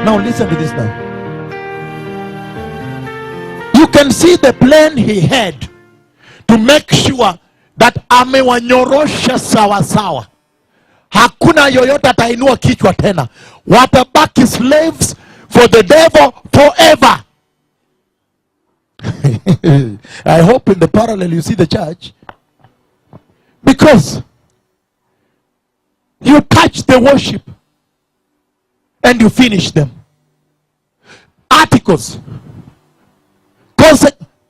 Now listen to this now. You can see the plan he had to make sure that amewanyorosha sawa sawa. Hakuna yoyote atainua kichwa tena. Watabaki slaves for the devil forever. I hope in the parallel you see the church. Because you touch the worship and you finish them. Articles.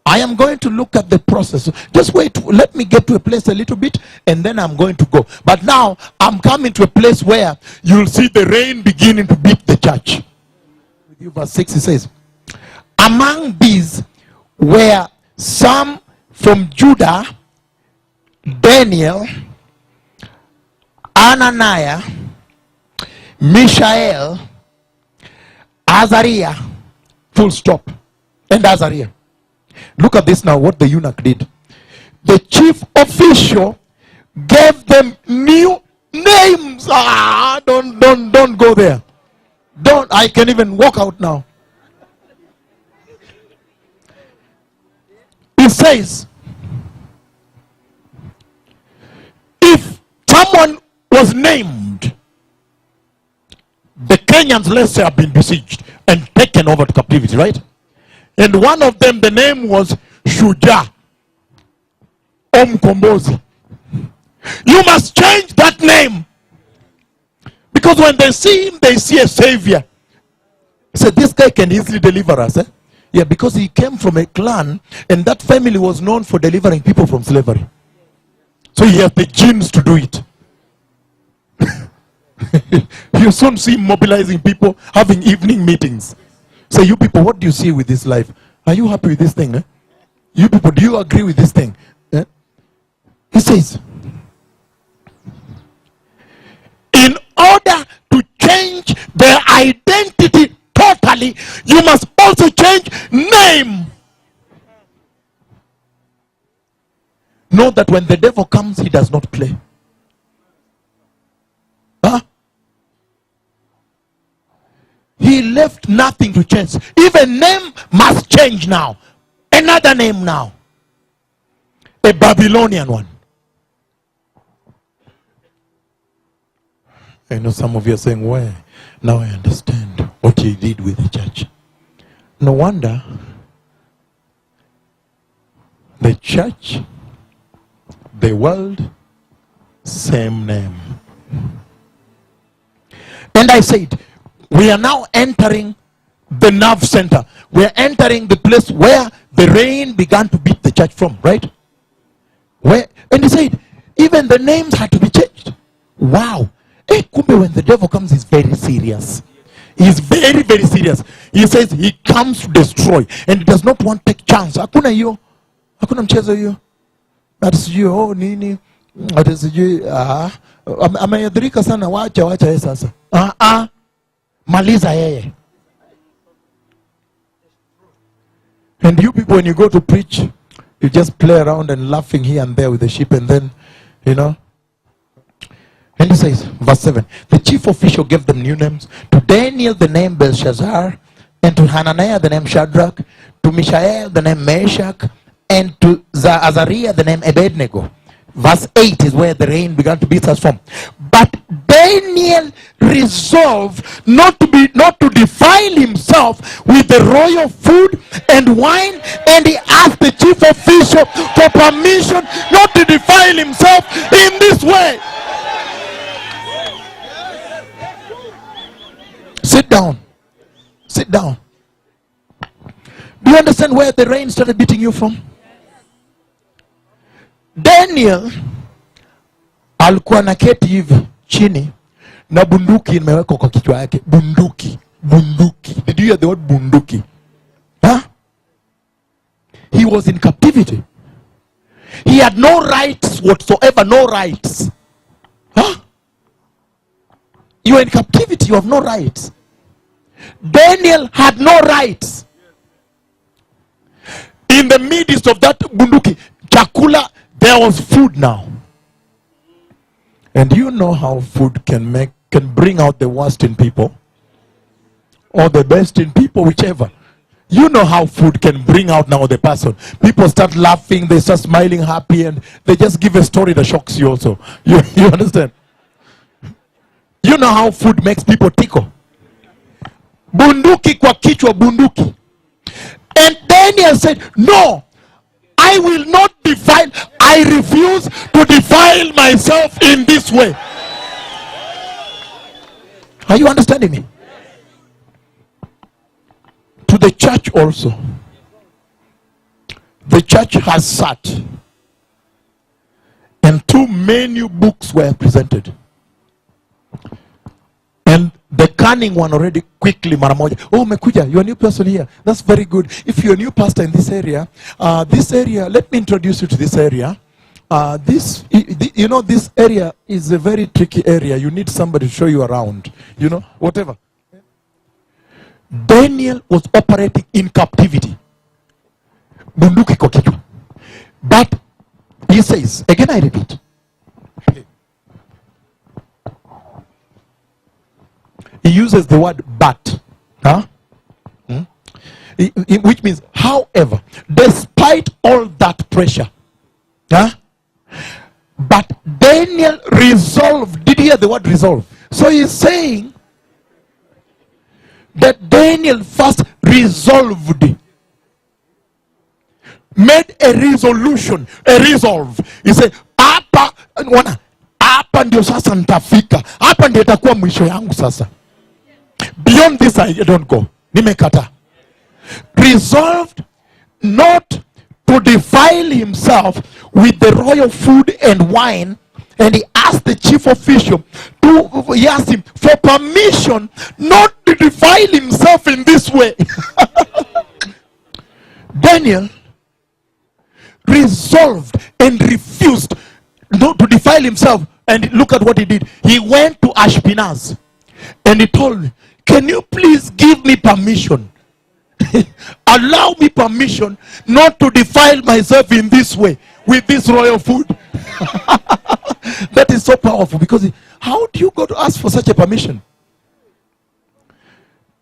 I am going to look at the process. Just wait. Let me get to a place a little bit and then I'm going to go. But now I'm coming to a place where you'll see the rain beginning to beat the church. With you, verse 6, it says, among these were some from Judah, Daniel, Ananiah, Mishael, Azariah, full stop, and Azariah. Look at this now, what the eunuch did. The chief official gave them new names. Don't go there. I can even walk out now. It says, if someone was named, the Kenyans, let's say, have been besieged and taken over to captivity, right? And one of them, the name was Shuja Omkombozi. You must change that name. Because when they see him, they see a savior. So this guy can easily deliver us. Yeah, because he came from a clan and that family was known for delivering people from slavery. So he has the genes to do it. You soon see him mobilizing people, having evening meetings. So you people, what do you see with this life? Are you happy with this thing? You people, do you agree with this thing? He says, in order to change their identity totally, you must also change name. Know that when the devil comes, he does not play. He left nothing to change. Even name must change now. Another name now. A Babylonian one. I know some of you are saying, where? Now I understand what he did with the church. No wonder the church, the world, same name. And I said, we are now entering the nerve center. We are entering the place where the rain began to beat the church from, right? And he said, even the names had to be changed. Wow. Kumbe, when the devil comes, he's very serious. He's very, very serious. He says he comes to destroy and he does not want to take chance. Hakuna hiyo. Hakuna mchezo hiyo. That is you. Oh, nini. That is you. Ameyadhirika sana. Wacha yeye sasa. Maliza yeye. And you people, when you go to preach, you just play around and laughing here and there with the sheep, and then, you know. And he says, verse 7, the chief official gave them new names. To Daniel the name Belshazzar, and to Hananiah the name Shadrach, to Mishael the name Meshach, and to Azariah the name Abednego. Verse 8 is where the rain began to beat us from. But Daniel resolved not to defile himself with the royal food and wine, and he asked the chief official for permission not to defile himself in this way. Sit down. Sit down. Do you understand where the rain started beating you from? Daniel alikuwa na keti hivi chini na bunduki imewekwa kwa kichwa yake. Bunduki. Did you hear the word bunduki? He was in captivity. He had no rights whatsoever. No rights. You are in captivity. You have no rights. Daniel had no rights. In the midst of that bunduki, chakula, there was food now. And you know how food can bring out the worst in people. or the best in people, whichever. You know how food can bring out now the person. People start laughing, they start smiling, happy, and they just give a story that shocks you also. You understand? You know how food makes people tickle. Bunduki kwa kichwa bunduki. And Daniel said, no, I will not defile. I refuse to defile myself in this way. Are you understanding me? To the church also. The church has sat and too many books were presented. And the cunning one already quickly maramoja. Oh, Mekuja, you're a new person here. That's very good. If you're a new pastor in this area, let me introduce you to this area. This area is a very tricky area. You need somebody to show you around. You know, whatever. Daniel was operating in captivity. Bunduki kwa kichwa. But he says, again I repeat. He uses the word but. Which means, however, despite all that pressure, but Daniel resolved. Did you hear the word resolve? So he's saying that Daniel first resolved, made a resolution, a resolve. He said, hapa ndio sasa nitafika. Hapa ndio itakuwa mwisho yangu sasa. Beyond this I don't go. Nimekata. Resolved not to defile himself with the royal food and wine, and he asked the chief official he asked him for permission not to defile himself in this way. Daniel resolved and refused not to defile himself, and look at what he did. He went to Ashpenaz and he told me, can you please give me permission? Allow me permission not to defile myself in this way with this royal food. That is so powerful, because how do you go to ask for such a permission?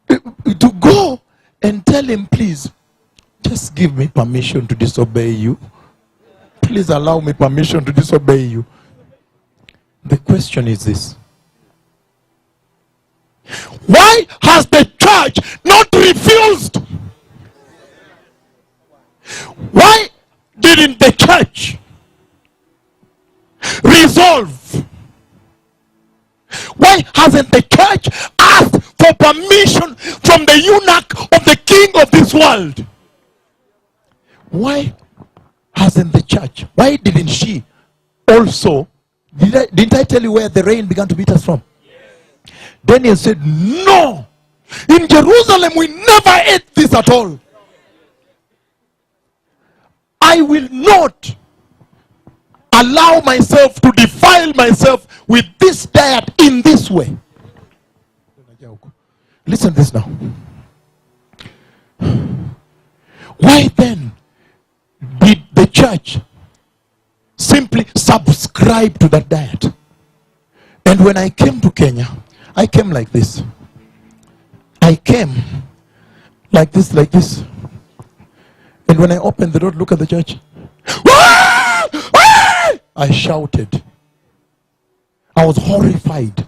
To go and tell him, please, just give me permission to disobey you. Please allow me permission to disobey you. The question is this: why has the church not refused? Why didn't the church resolve? Why hasn't the church asked for permission from the eunuch of the king of this world? Why hasn't the church? Why didn't she also? Didn't I tell you where the rain began to beat us from? Yes. Daniel said, no. In Jerusalem we never ate this at all. I will not allow myself to defile myself with this diet in this way. Listen to this now. Why then did the church simply subscribe to that diet? And when I came to Kenya, I came like this. I came like this, like this. And when I opened the door, look at the church. I shouted. I was horrified.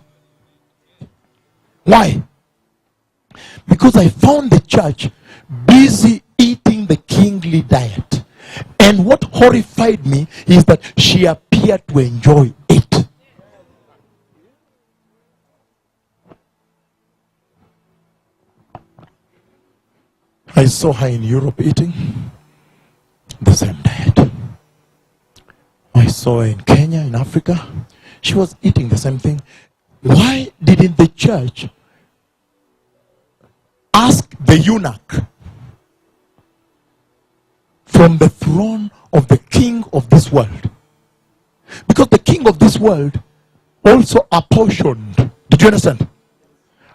Why? Because I found the church busy eating the kingly diet. And what horrified me is that she appeared to enjoy it. I saw her in Europe eating the same diet. I saw her in Kenya, in Africa. She was eating the same thing. Why didn't the church ask the eunuch from the throne of the king of this world? Because the king of this world also apportioned, did you understand?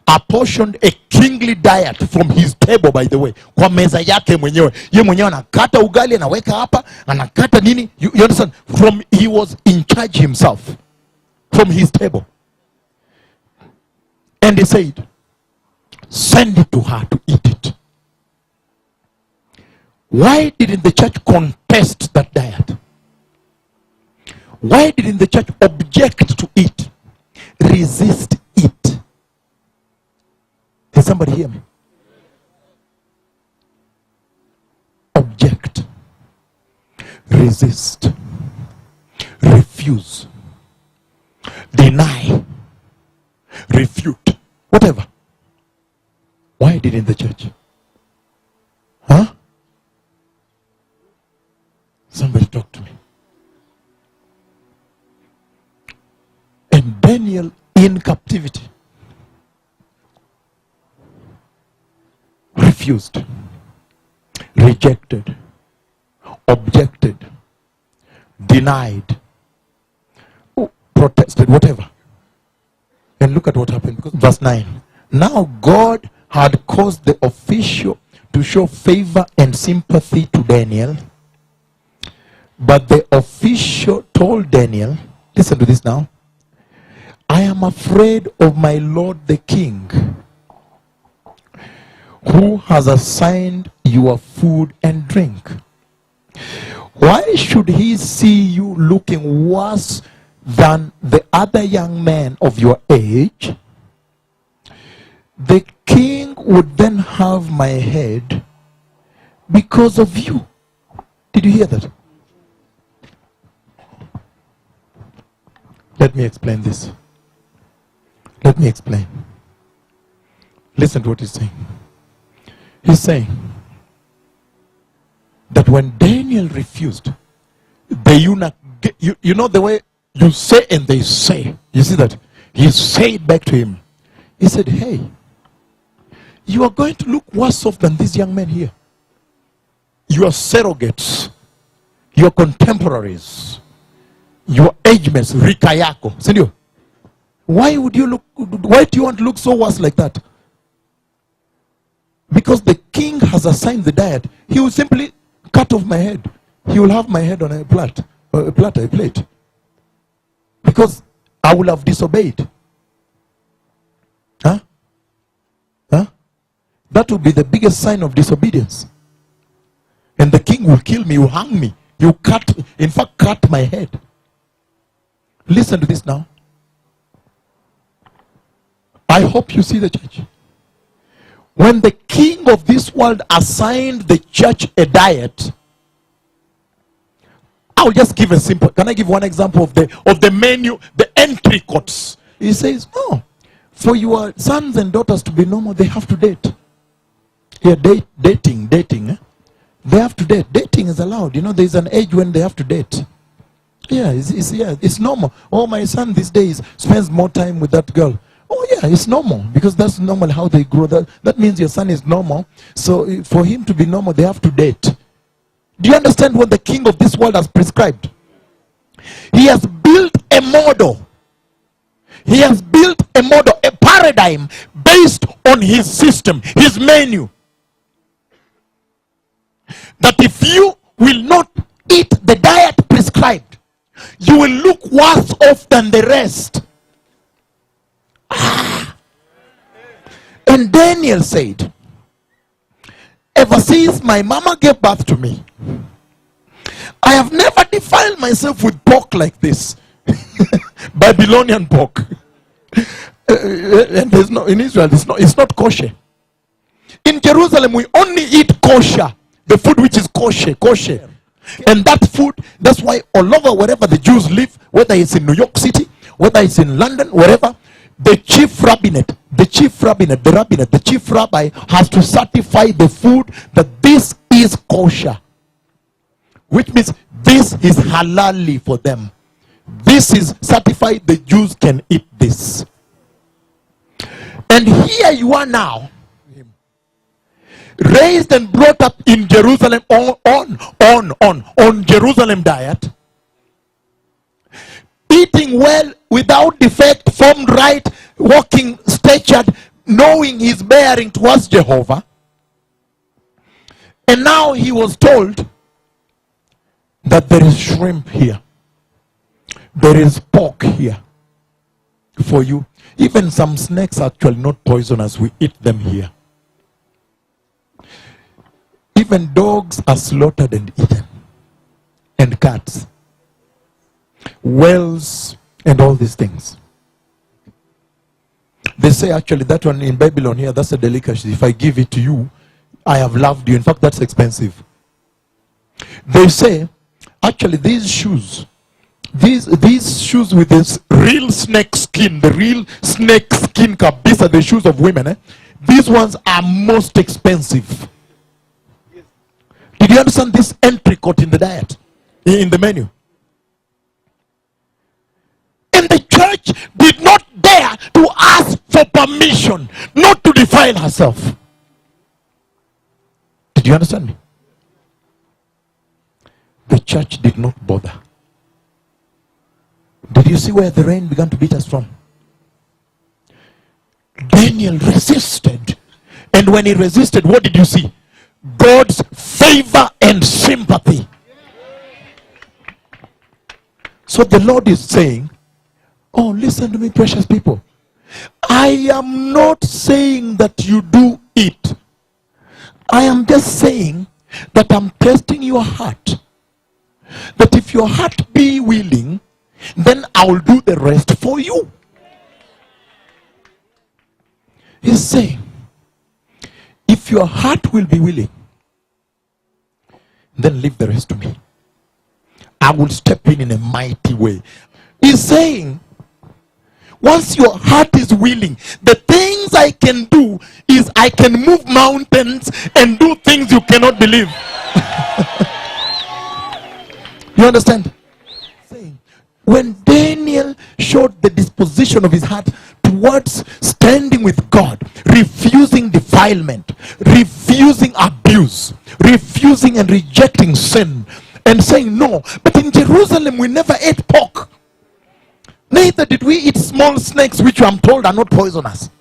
Apportioned a kingly diet from his table, by the way. Kwa meza yake mwenyewe. Ye mwenyewe anakata ugali, anaweka hapa, anakata nini. You understand? He was in charge himself. From his table. And he said, send it to her to eat it. Why didn't the church contest that diet? Why didn't the church object to it? Resist it? Can somebody hear me? Object. Resist. Refuse. Deny. Refute. Whatever. Why didn't the church? Huh? Somebody talk to me. And Daniel in captivity refused, rejected, objected, denied, protested, whatever. And look at what happened. Because verse 9. Now God had caused the official to show favor and sympathy to Daniel. But the official told Daniel, listen to this now, I am afraid of my lord the king, who has assigned your food and drink. Why should he see you looking worse than the other young men of your age? The king would then have my head because of you. Did you hear that? Let me explain this. Let me explain. Listen to what he's saying. He's saying that when Daniel refused, the eunuch, you know the way you say and they say. You see that? He said back to him. He said, hey, you are going to look worse off than these young men here. You are surrogates. You are contemporaries. Your age mates, rika yako. Sindio? Why do you want to look so worse like that? Because the king has assigned the diet. He will simply cut off my head. He will have my head on a plate. Because I will have disobeyed. Huh? Huh? That will be the biggest sign of disobedience. And the king will kill me, he will hang me. He will cut my head. Listen to this now. I hope you see the church. When the king of this world assigned the church a diet, I'll just give a simple, can I give one example of the menu, the entry course? He says, no, for your sons and daughters to be normal, they have to date. Here, dating. They have to date. Dating is allowed. You know, there's an age when they have to date. Yeah, it's normal. Oh, my son these days spends more time with that girl. Oh yeah, it's normal, because that's normal how they grow. That means your son is normal. So for him to be normal, they have to date. Do you understand what the king of this world has prescribed? He has built a model. He has built a model, a paradigm based on his system, his menu. That if you will not eat the diet prescribed, you will look worse off than the rest. And Daniel said, ever since my mama gave birth to me, I have never defiled myself with pork like this. Babylonian pork. And there's no, in Israel, it's not kosher. In Jerusalem, we only eat kosher. The food which is kosher. And that food, that's why all over wherever the Jews live, whether it's in New York City, whether it's in London, wherever, the chief rabbinate, the chief rabbi has to certify the food that this is kosher. Which means this is halali for them. This is certified, the Jews can eat this. And here you are now, raised and brought up in Jerusalem on Jerusalem diet, eating well, without defect, formed right, walking statured, knowing his bearing towards Jehovah. And now he was told that there is shrimp here, there is pork here for you. Even some snakes are actually not poisonous, we eat them here. even dogs are slaughtered and eaten, and cats, whales, and all these things. They say actually that one in Babylon here, that's a delicacy. If I give it to you, I have loved you. In fact, that's expensive. They say actually these shoes with this real snake skin, the real snake skin kabisa, the shoes of women, these ones are most expensive. Did you understand this entrecôte in the diet, in the menu? And the church did not dare to ask for permission not to defile herself. Did you understand me? The church did not bother. Did you see where the rain began to beat us from? Daniel resisted. And when he resisted, what did you see? God's favor and sympathy. So the Lord is saying, oh, listen to me, precious people. I am not saying that you do it. I am just saying that I'm testing your heart. That if your heart be willing, then I will do the rest for you. He's saying, if your heart will be willing, then leave the rest to me. I will step in a mighty way. He's saying, once your heart is willing, the things I can do is I can move mountains and do things you cannot believe. You understand? When Daniel showed the disposition of his heart towards standing with God, refusing defilement, refusing abuse, refusing and rejecting sin, and saying no, but in Jerusalem we never ate pork, neither did we eat small snakes, which I'm told are not poisonous.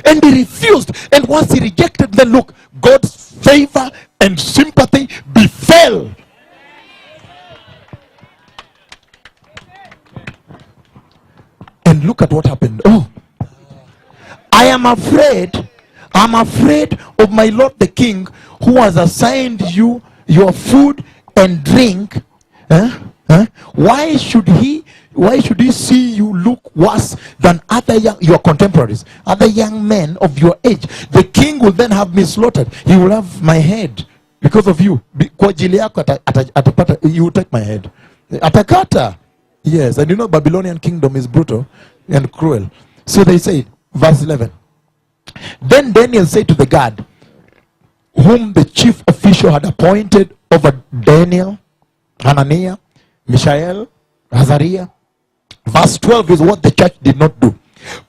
And he refused, and once he rejected, then look, God's favor and sympathy befell. And look at what happened. Oh, I'm afraid of my lord the king, who has assigned you your food and drink. Why should he see you look worse than your contemporaries, other young men of your age? The king will then have me slaughtered. He will have my head because of you. He will take my head. Atakata. Yes, and you know Babylonian kingdom is brutal and cruel. So they say, verse 11. Then Daniel said to the guard, whom the chief official had appointed over Daniel, Hananiah, Mishael, Azariah. Verse 12 is what the church did not do.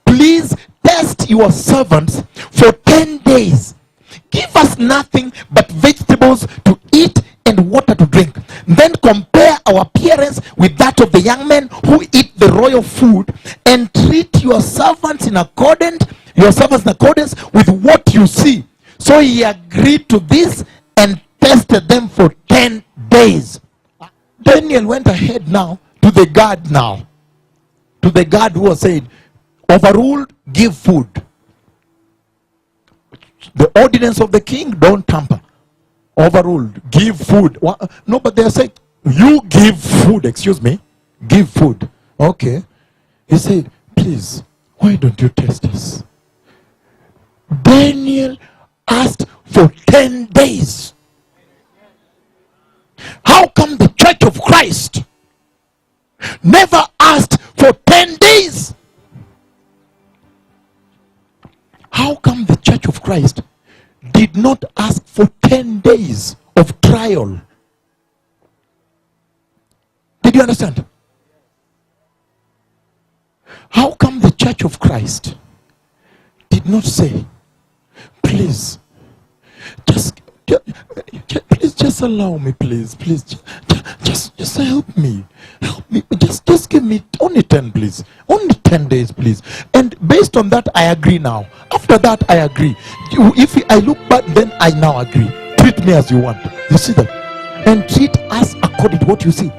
Please test your servants for 10 days. Give us nothing but vegetables to eat and water to drink. Then compare our appearance with that of the young men who eat the royal food, and treat your servants in accordance with what you see. So he agreed to this and tested them for 10 days. Daniel went ahead now to the guard who was said, overruled, give food. The ordinance of the king, don't tamper. Overruled, give food. No, but they are saying, you give food, excuse me, give food. Okay. He said, please, why don't you test us? Daniel asked for 10 days. How come the church of Christ never asked for 10 days? How come the church of Christ did not ask for 10 days of trial? Did you understand? How come the church of Christ did not say, please, just allow me, please, just help me, just give me only 10, please, only 10 days, please. And based on that, I agree now. After that, I agree. If I look back, then I now agree. Treat me as you want. You see that? And treat us according to what you see.